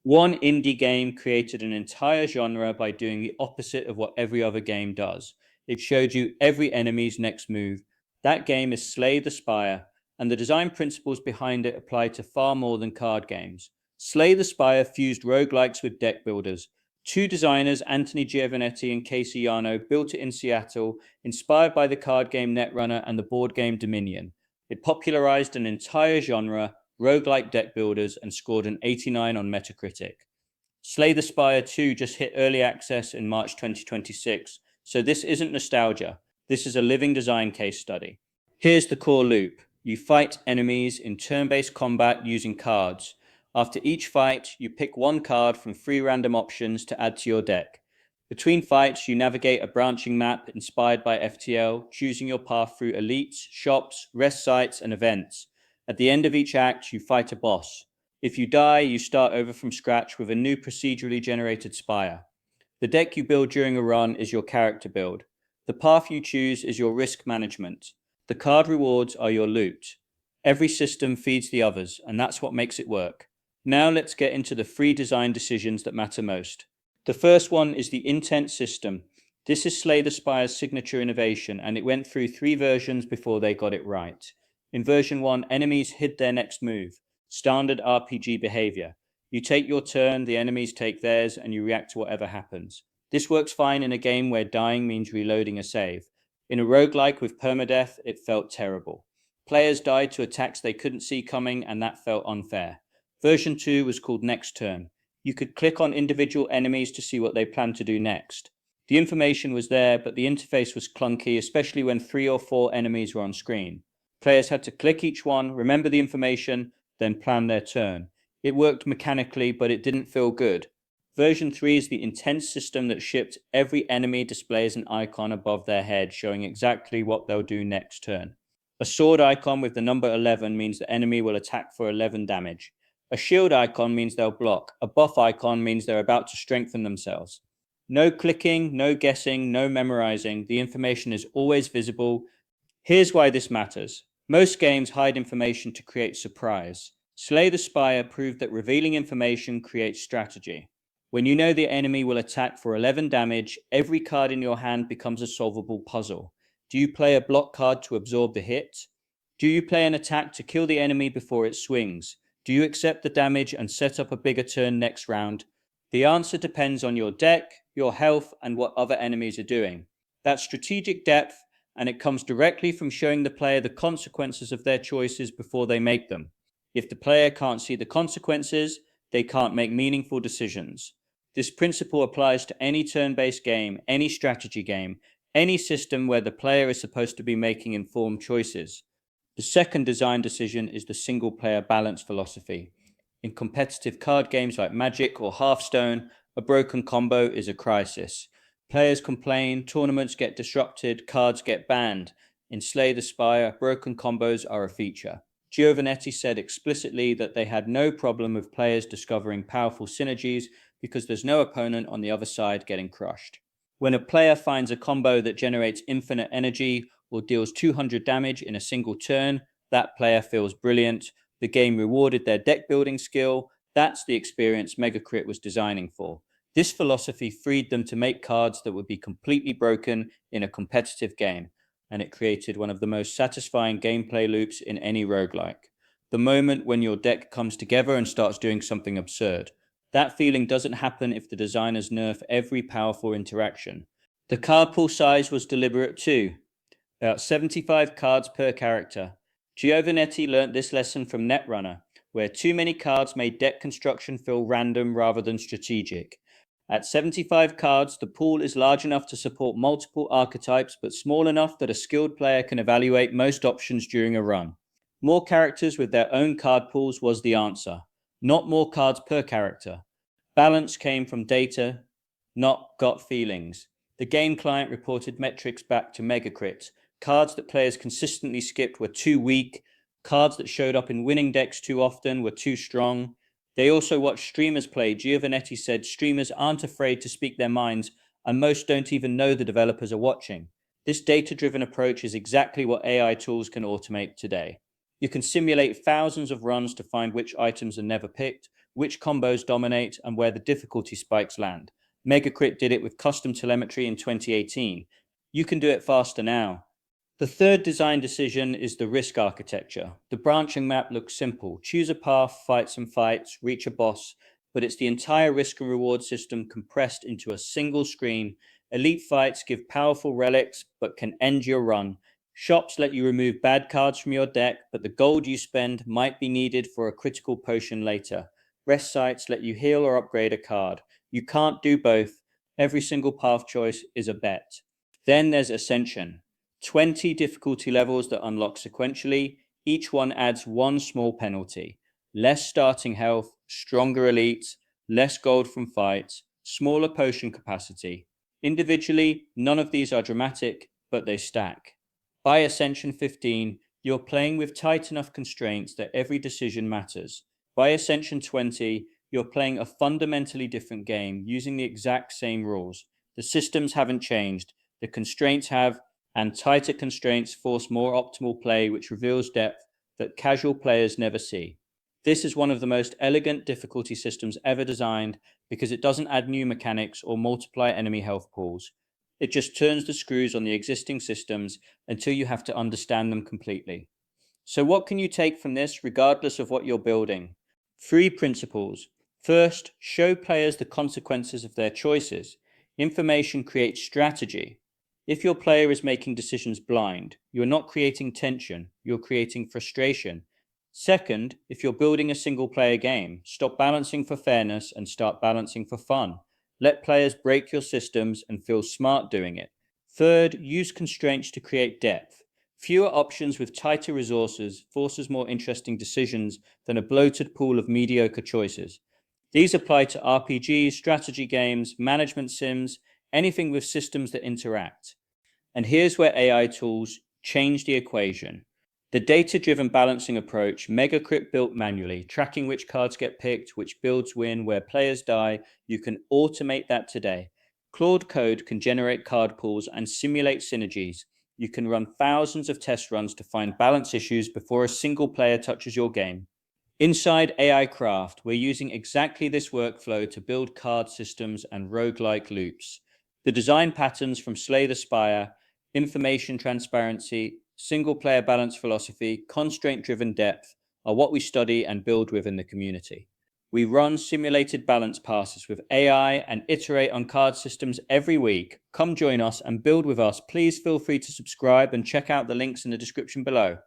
One indie game created an entire genre by doing the opposite of what every other game does. It showed you every enemy's next move. That game is Slay the Spire, and the design principles behind it apply to far more than card games. Slay the Spire fused roguelikes with deck builders. Two designers, Anthony Giovannetti and Casey Yano, built it in Seattle, inspired by the card game Netrunner and the board game Dominion. It popularized an entire genre, roguelike deck builders, and scored an 89 on Metacritic. Slay the Spire II just hit early access in March 2026, so this isn't nostalgia. This is a living design case study. Here's the core loop. You fight enemies in turn-based combat using cards. After each fight, you pick one card from 3 random options to add to your deck. Between fights, you navigate a branching map inspired by FTL, choosing your path through elites, shops, rest sites, and events. At the end of each act, you fight a boss. If you die, you start over from scratch with a new procedurally generated spire. The deck you build during a run is your character build. The path you choose is your risk management. The card rewards are your loot. Every system feeds the others, and that's what makes it work. Now let's get into the 3 design decisions that matter most. The first one is the intent system. This is Slay the Spire's signature innovation, and it went through 3 versions before they got it right. In version 1, enemies hid their next move. Standard RPG behavior. You take your turn, the enemies take theirs, and you react to whatever happens. This works fine in a game where dying means reloading a save. In a roguelike with permadeath, it felt terrible. Players died to attacks they couldn't see coming, and that felt unfair. Version 2 was called Next Turn. You could click on individual enemies to see what they planned to do next. The information was there, but the interface was clunky, especially when 3 or 4 enemies were on screen. Players had to click each one, remember the information, then plan their turn. It worked mechanically, but it didn't feel good. Version 3 is the intense system that shipped every enemy displays an icon above their head, showing exactly what they'll do next turn. A sword icon with the number 11 means the enemy will attack for 11 damage. A shield icon means they'll block. A buff icon means they're about to strengthen themselves. No clicking, no guessing, no memorizing. The information is always visible. Here's why this matters. Most games hide information to create surprise. Slay the Spire proved that revealing information creates strategy. When you know the enemy will attack for 11 damage, every card in your hand becomes a solvable puzzle. Do you play a block card to absorb the hit? Do you play an attack to kill the enemy before it swings? Do you accept the damage and set up a bigger turn next round? The answer depends on your deck, your health, and what other enemies are doing. That's strategic depth, and it comes directly from showing the player the consequences of their choices before they make them. If the player can't see the consequences, they can't make meaningful decisions. This principle applies to any turn-based game, any strategy game, any system where the player is supposed to be making informed choices. The second design decision is the single-player balance philosophy. In competitive card games like Magic or Hearthstone, a broken combo is a crisis. Players complain, tournaments get disrupted, cards get banned. In Slay the Spire, broken combos are a feature. Giovannetti said explicitly that they had no problem with players discovering powerful synergies because there's no opponent on the other side getting crushed. When a player finds a combo that generates infinite energy or deals 200 damage in a single turn, that player feels brilliant. The game rewarded their deck building skill. That's the experience Megacrit was designing for. This philosophy freed them to make cards that would be completely broken in a competitive game, and it created one of the most satisfying gameplay loops in any roguelike. The moment when your deck comes together and starts doing something absurd. That feeling doesn't happen if the designers nerf every powerful interaction. The card pool size was deliberate too. About 75 cards per character. Giovannetti learnt this lesson from Netrunner, where too many cards made deck construction feel random rather than strategic. At 75 cards, the pool is large enough to support multiple archetypes, but small enough that a skilled player can evaluate most options during a run. More characters with their own card pools was the answer, not more cards per character. Balance came from data, not gut feelings. The game client reported metrics back to Megacrit. Cards that players consistently skipped were too weak. Cards that showed up in winning decks too often were too strong. They also watched streamers play. Giovannetti said streamers aren't afraid to speak their minds, and most don't even know the developers are watching. This data-driven approach is exactly what AI tools can automate today. You can simulate thousands of runs to find which items are never picked, which combos dominate, and where the difficulty spikes land. Metacritic did it with custom telemetry in 2018. You can do it faster now. The third design decision is the risk architecture. The branching map looks simple. Choose a path, fight some fights, reach a boss, but it's the entire risk and reward system compressed into a single screen. Elite fights give powerful relics, but can end your run. Shops let you remove bad cards from your deck, but the gold you spend might be needed for a critical potion later. Rest sites let you heal or upgrade a card. You can't do both. Every single path choice is a bet. Then there's Ascension. 20 difficulty levels that unlock sequentially. Each one adds one small penalty. Less starting health, stronger elites, less gold from fights, smaller potion capacity. Individually, none of these are dramatic, but they stack. By Ascension 15, you're playing with tight enough constraints that every decision matters. By Ascension 20, you're playing a fundamentally different game using the exact same rules. The systems haven't changed, the constraints have, and tighter constraints force more optimal play, which reveals depth that casual players never see. This is one of the most elegant difficulty systems ever designed because it doesn't add new mechanics or multiply enemy health pools. It just turns the screws on the existing systems until you have to understand them completely. So what can you take from this regardless of what you're building? 3 principles. First, show players the consequences of their choices. Information creates strategy. If your player is making decisions blind, you're not creating tension, you're creating frustration. Second, if you're building a single player game, stop balancing for fairness and start balancing for fun. Let players break your systems and feel smart doing it. Third, use constraints to create depth. Fewer options with tighter resources forces more interesting decisions than a bloated pool of mediocre choices. These apply to RPGs, strategy games, management sims, anything with systems that interact. And here's where AI tools change the equation. The data-driven balancing approach, Metacritic built manually, tracking which cards get picked, which builds win, where players die, you can automate that today. Claude Code can generate card pools and simulate synergies. You can run thousands of test runs to find balance issues before a single player touches your game. Inside AI Craft, we're using exactly this workflow to build card systems and roguelike loops. The design patterns from Slay the Spire, information transparency, single-player balance philosophy, constraint-driven depth are what we study and build with in the community. We run simulated balance passes with AI and iterate on card systems every week. Come join us and build with us. Please feel free to subscribe and check out the links in the description below.